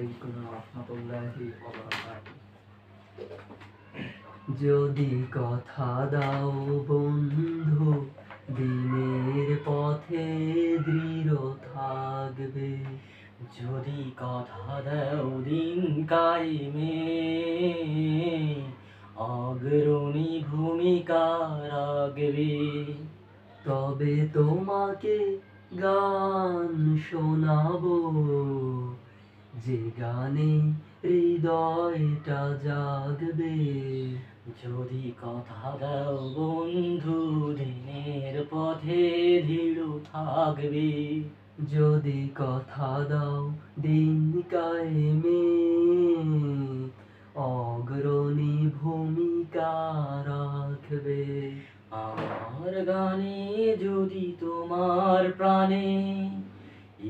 আলাইকুম রহমতুল্লাহি ওয়া বারাকাতুহু। যদি কথা দাও বন্ধু, দিনের পথে দৃঢ় থাকবে। যদি কথা দাও দিন কায়েমে অগ্রণী ভূমিকা রাখবে। তবে তোমাকে গান শোনাবো, যে গানে হৃদয়টা জাগবে। যদি কথা দাও বন্ধু দিনের পথে দৃঢ় থাকবে। যদি কথা দাও দিন কায়েমে অগ্রণী ভূমিকা রাখবে। আমার গানে যদি তোমার প্রাণে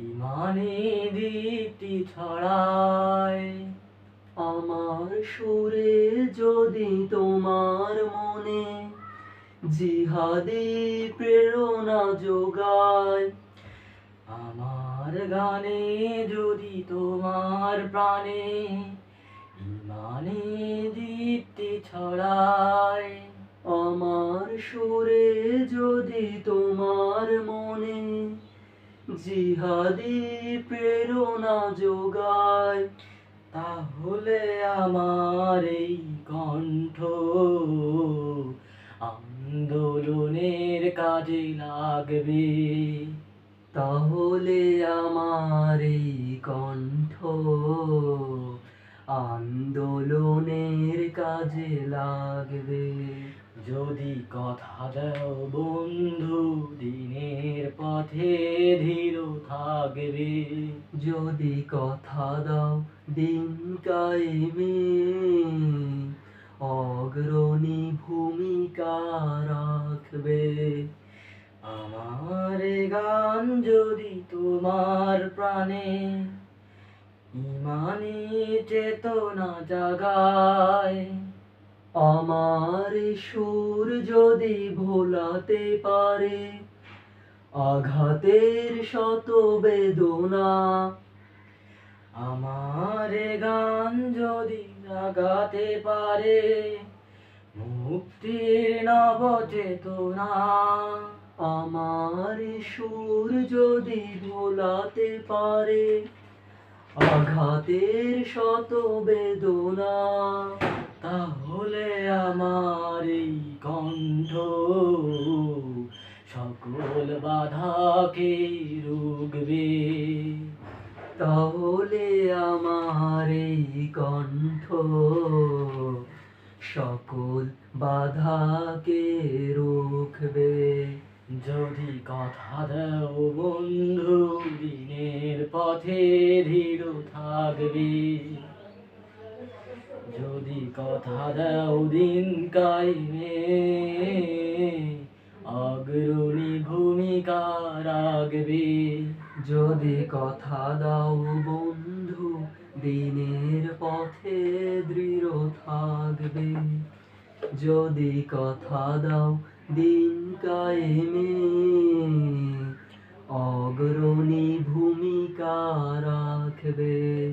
ইমানে দীপ্তি ছড়ায়, আমার সুরে যদি তোমার মনে জিহাদি প্রেরণা যোগায়, আমার গানে যদি তোমার প্রাণে ইমানে দীপ্তি ছড়ায়, আমার সুরে যদি তোমার মনে জিহাদি প্রেরণা যোগায়, তাহলে আমার এই কণ্ঠ আন্দোলনের কাজে লাগবে। তাহলে আমার এই কণ্ঠ আন্দোলনের কাজে লাগবে। যদি কথা দাও বন্ধু দিনের পথে ধীর থাকবে। যদি কথা দাও দিন কায়েমে অগ্রণী ভূমিকা রাখবে। আমার গান যদি তোমার প্রাণে ইমানি চেতনা জাগায়, আমার সুর যদি ভোলাতে পারে আঘাতের শত বেদনা, আমার গান যদি জাগাতে পারে মুক্তির নব চেতনা, আমার সুর যদি ভোলাতে পারে আঘাতের শত বেদনা, তাহলে আমার এই কণ্ঠ সকল বাধাকে রুখবে। তাহলে আমার এই কণ্ঠ সকল বাধাকে রুখবে। যদি কথা দাও বন্ধু দিনের পথে ধীর থাকবে। যদি কথা দাও দিন কায়েমে অগ্রণী ভূমিকা রাখবে। যদি কথা দাও বন্ধু দিনের পথে দৃঢ় থাকবে। যদি কথা দাও দিন কায়েমে অগ্রণী ভূমিকা রাখবে।